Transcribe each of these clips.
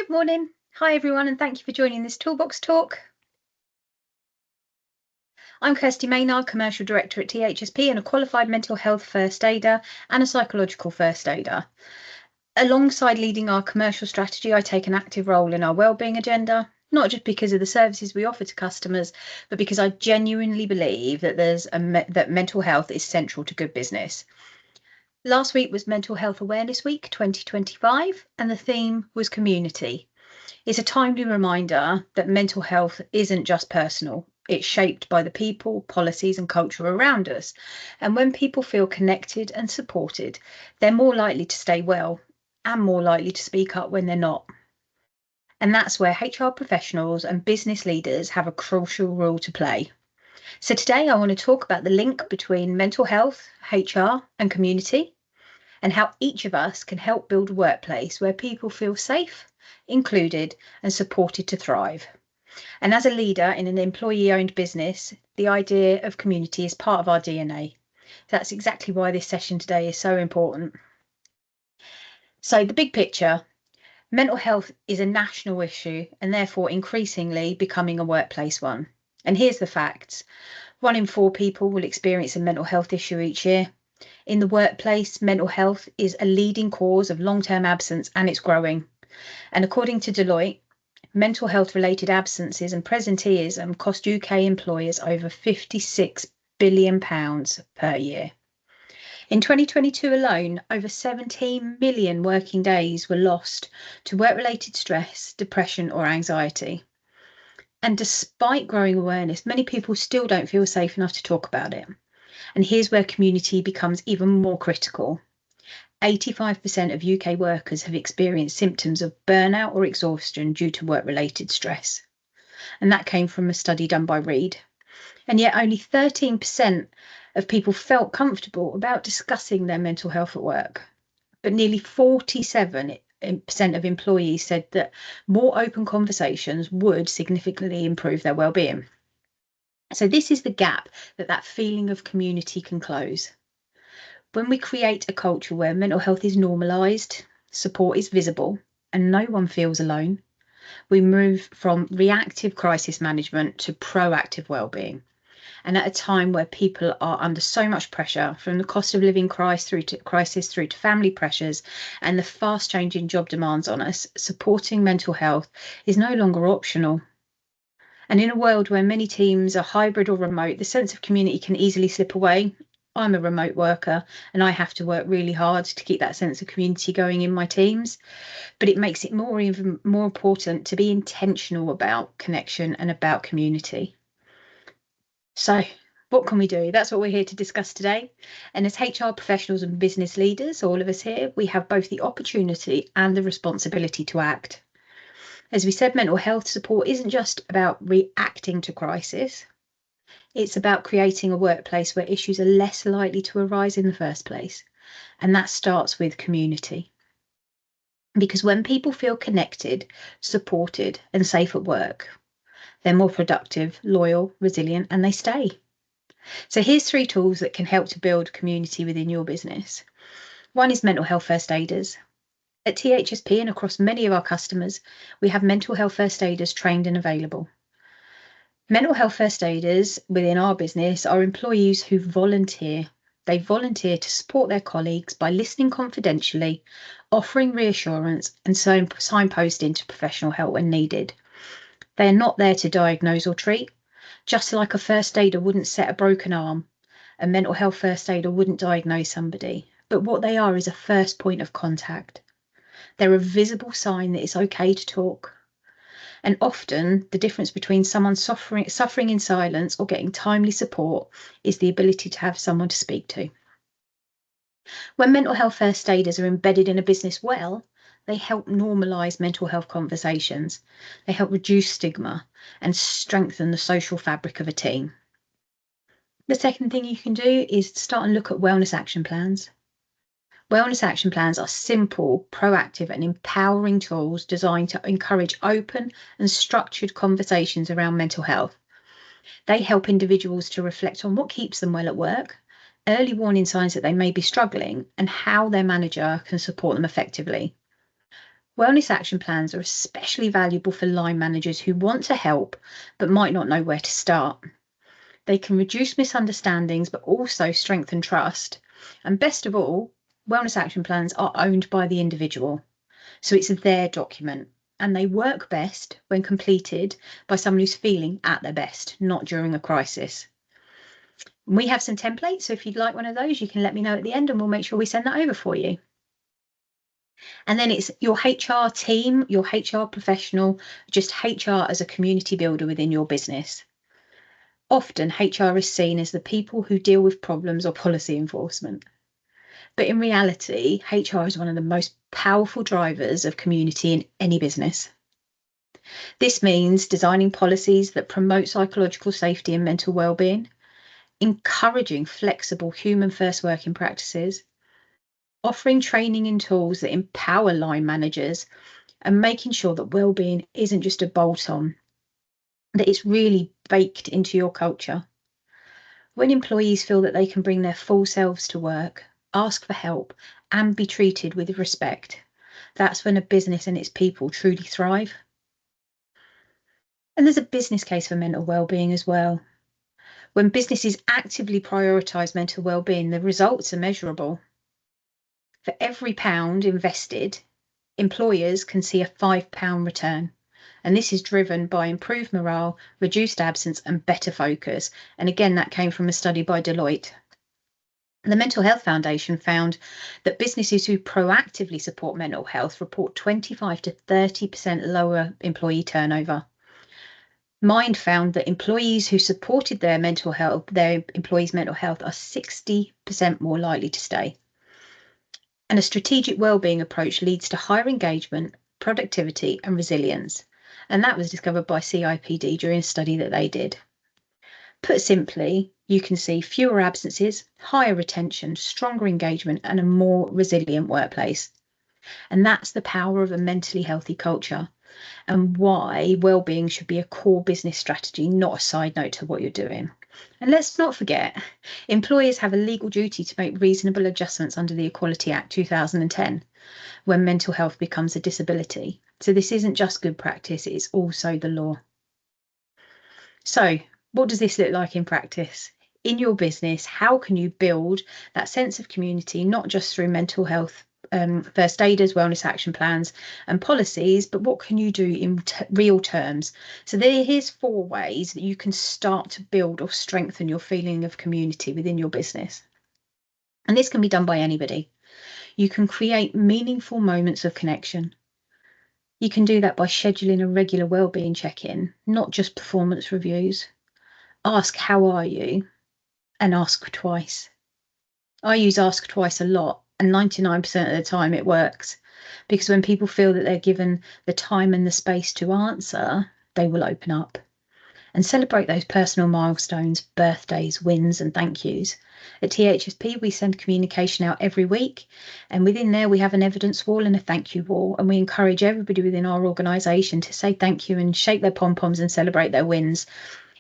Good morning. Hi, everyone, and thank you for joining this Toolbox Talk. I'm Kirsty Maynard, Commercial Director at THSP and a qualified mental health first aider and a psychological first aider. Alongside leading our commercial strategy, I take an active role in our wellbeing agenda, not just because of the services we offer to customers, but because I genuinely believe that that mental health is central to good business. Last week was Mental Health Awareness Week 2025, and the theme was community. It's a timely reminder that mental health isn't just personal. It's shaped by the people, policies and culture around us. And when people feel connected and supported, they're more likely to stay well and more likely to speak up when they're not. And that's where HR professionals and business leaders have a crucial role to play. So today I want to talk about the link between mental health, HR and community, and how each of us can help build a workplace where people feel safe, included and supported to thrive. And as a leader in an employee-owned business, the idea of community is part of our DNA. That's exactly why this session today is so important. So the big picture, mental health is a national issue and therefore increasingly becoming a workplace one. And here's the facts. 1 in 4 people will experience a mental health issue each year. In the workplace, mental health is a leading cause of long-term absence and it's growing. And according to Deloitte, mental health related absences and presenteeism cost UK employers over £56 billion per year. In 2022 alone, over 17 million working days were lost to work-related stress, depression or anxiety. And despite growing awareness, many people still don't feel safe enough to talk about it. And here's where community becomes even more critical. 85% of UK workers have experienced symptoms of burnout or exhaustion due to work-related stress. And that came from a study done by Reed. And yet only 13% of people felt comfortable about discussing their mental health at work. But nearly 47% of employees said that more open conversations would significantly improve their well-being. So this is the gap that feeling of community can close. When we create a culture where mental health is normalised, support is visible, and no one feels alone, we move from reactive crisis management to proactive wellbeing. And at a time where people are under so much pressure, from the cost of living crisis through to family pressures and the fast changing job demands on us, supporting mental health is no longer optional. And in a world where many teams are hybrid or remote, the sense of community can easily slip away. I'm a remote worker and I have to work really hard to keep that sense of community going in my teams. But it makes it even more important to be intentional about connection and about community. So what can we do? That's what we're here to discuss today. And as HR professionals and business leaders, all of us here, we have both the opportunity and the responsibility to act. As we said, mental health support isn't just about reacting to crisis. It's about creating a workplace where issues are less likely to arise in the first place. And that starts with community. Because when people feel connected, supported and safe at work, they're more productive, loyal, resilient, and they stay. So here's 3 tools that can help to build community within your business. One is mental health first aiders. At THSP and across many of our customers, we have mental health first aiders trained and available. Mental health first aiders within our business are employees who volunteer. They volunteer to support their colleagues by listening confidentially, offering reassurance and signposting to professional help when needed. They are not there to diagnose or treat. Just like a first aider wouldn't set a broken arm, a mental health first aider wouldn't diagnose somebody. But what they are is a first point of contact. They're a visible sign that it's okay to talk. And often the difference between someone suffering in silence or getting timely support is the ability to have someone to speak to. When mental health first aiders are embedded in a business well, they help normalise mental health conversations. They help reduce stigma and strengthen the social fabric of a team. The second thing you can do is start and look at wellness action plans. Wellness action plans are simple, proactive and empowering tools designed to encourage open and structured conversations around mental health. They help individuals to reflect on what keeps them well at work, early warning signs that they may be struggling, and how their manager can support them effectively. Wellness action plans are especially valuable for line managers who want to help but might not know where to start. They can reduce misunderstandings but also strengthen trust. And best of all, wellness action plans are owned by the individual. So it's their document, and they work best when completed by someone who's feeling at their best, not during a crisis. We have some templates, so if you'd like one of those, you can let me know at the end and we'll make sure we send that over for you. And then it's your HR team, your HR professional, just HR as a community builder within your business. Often HR is seen as the people who deal with problems or policy enforcement. But in reality, HR is one of the most powerful drivers of community in any business. This means designing policies that promote psychological safety and mental well-being, encouraging flexible human-first working practices, offering training and tools that empower line managers, and making sure that well-being isn't just a bolt-on, that it's really baked into your culture. When employees feel that they can bring their full selves to work, ask for help, and be treated with respect, that's when a business and its people truly thrive. And there's a business case for mental well-being as well. When businesses actively prioritise mental well-being, the results are measurable. For every £1 invested, employers can see a £5 return. And this is driven by improved morale, reduced absence, and better focus. And again, that came from a study by Deloitte. The Mental Health Foundation found that businesses who proactively support mental health report 25 to 30% lower employee turnover. Mind found that employees who supported their employees' mental health are 60% more likely to stay. And a strategic wellbeing approach leads to higher engagement, productivity, and resilience. And that was discovered by CIPD during a study that they did. Put simply, you can see fewer absences, higher retention, stronger engagement, and a more resilient workplace. And that's the power of a mentally healthy culture, and why wellbeing should be a core business strategy, not a side note to what you're doing. And let's not forget, employers have a legal duty to make reasonable adjustments under the Equality Act 2010 when mental health becomes a disability. So this isn't just good practice, it's also the law. So what does this look like in practice? In your business, how can you build that sense of community, not just through mental health first aiders, wellness action plans and policies, but what can you do in real terms? So here's 4 ways that you can start to build or strengthen your feeling of community within your business. And this can be done by anybody. You can create meaningful moments of connection. You can do that by scheduling a regular wellbeing check-in, not just performance reviews. Ask, how are you? And ask twice. I use ask twice a lot, and 99% of the time it works, because when people feel that they're given the time and the space to answer, they will open up. And celebrate those personal milestones, birthdays, wins, and thank yous. At THSP, we send communication out every week, and within there we have an evidence wall and a thank you wall, and we encourage everybody within our organisation to say thank you and shake their pom-poms and celebrate their wins.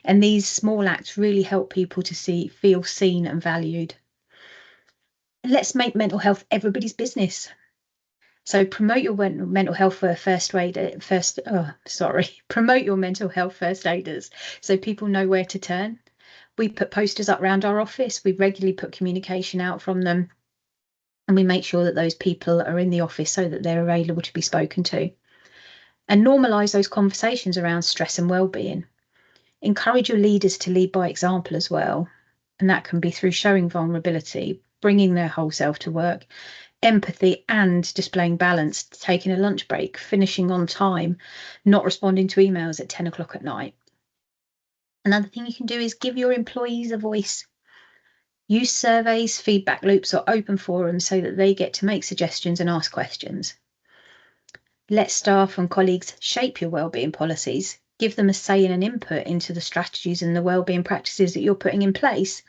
And these small acts really help people to feel seen and valued. And let's make mental health everybody's business. So promote your mental health promote your mental health first aiders so people know where to turn. We put posters up around our office. We regularly put communication out from them, and we make sure that those people are in the office so that they're available to be spoken to. And normalise those conversations around stress and well-being. Encourage your leaders to lead by example as well. And that can be through showing vulnerability, bringing their whole self to work, empathy and displaying balance, taking a lunch break, finishing on time, not responding to emails at 10 o'clock at night. Another thing you can do is give your employees a voice. Use surveys, feedback loops, or open forums so that they get to make suggestions and ask questions. Let staff and colleagues shape your wellbeing policies. Give them a say and an input into the strategies and the wellbeing practices that you're putting in place.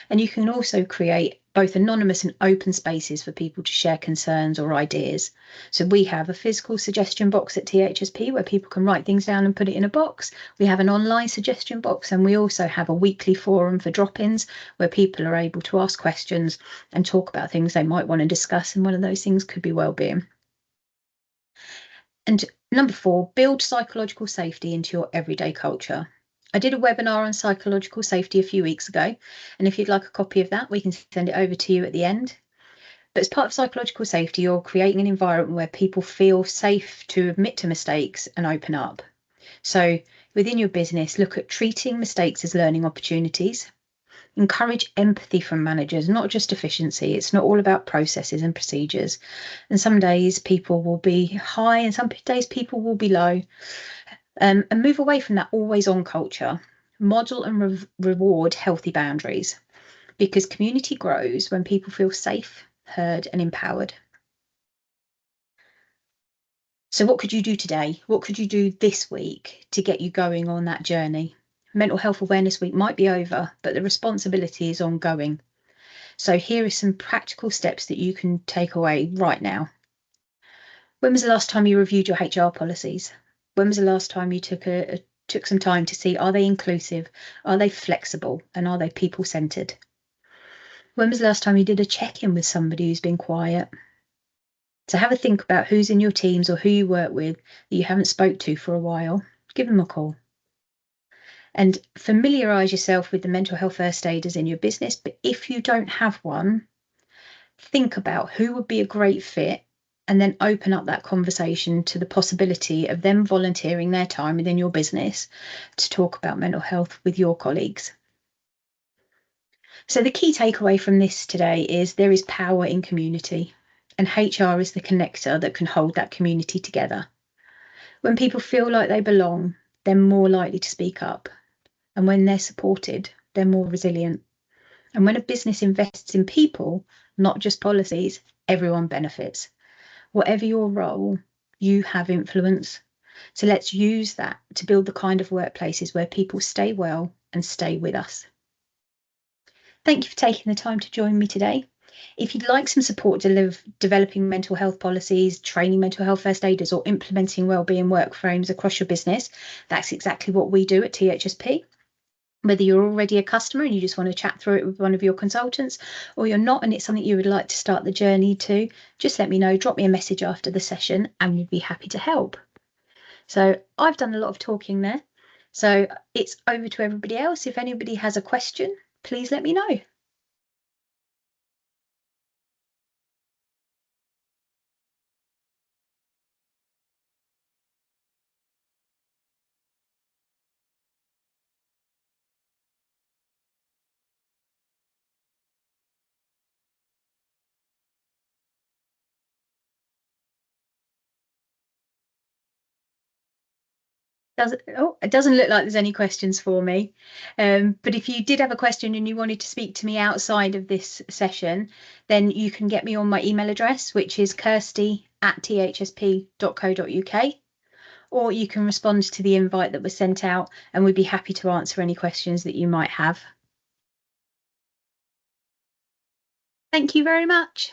And you can also create both anonymous and open spaces for people to share concerns or ideas. So we have a physical suggestion box at THSP where people can write things down and put it in a box. We have an online suggestion box, and we also have a weekly forum for drop-ins where people are able to ask questions and talk about things they might want to discuss. And one of those things could be wellbeing. And number 4, build psychological safety into your everyday culture. I did a webinar on psychological safety a few weeks ago, and if you'd like a copy of that, we can send it over to you at the end. But as part of psychological safety, you're creating an environment where people feel safe to admit to mistakes and open up. So within your business, look at treating mistakes as learning opportunities. Encourage empathy from managers, not just efficiency. It's not all about processes and procedures. And some days people will be high and some days people will be low. And move away from that always on culture. Model and reward healthy boundaries, because community grows when people feel safe, heard and empowered. So what could you do today? What could you do this week to get you going on that journey? Mental Health Awareness Week might be over, but the responsibility is ongoing. So here are some practical steps that you can take away right now. When was the last time you reviewed your HR policies? When was the last time you took some time to see, are they inclusive? Are they flexible? And are they people-centered? When was the last time you did a check-in with somebody who's been quiet? So have a think about who's in your teams or who you work with that you haven't spoke to for a while. Give them a call. And familiarise yourself with the mental health first aiders in your business. But if you don't have one, think about who would be a great fit and then open up that conversation to the possibility of them volunteering their time within your business to talk about mental health with your colleagues. So the key takeaway from this today is there is power in community, and HR is the connector that can hold that community together. When people feel like they belong, they're more likely to speak up. And when they're supported, they're more resilient. And when a business invests in people, not just policies, everyone benefits. Whatever your role, you have influence. So let's use that to build the kind of workplaces where people stay well and stay with us. Thank you for taking the time to join me today. If you'd like some support developing mental health policies, training mental health first aiders, or implementing wellbeing work frames across your business, that's exactly what we do at THSP. Whether you're already a customer and you just want to chat through it with one of your consultants, or you're not and it's something you would like to start the journey to, just let me know, drop me a message after the session and we'd be happy to help. So I've done a lot of talking there. So it's over to everybody else. If anybody has a question, please let me know. It doesn't look like there's any questions for me. But if you did have a question and you wanted to speak to me outside of this session, then you can get me on my email address, which is kirsty@thsp.co.uk, or you can respond to the invite that was sent out and we'd be happy to answer any questions that you might have. Thank you very much.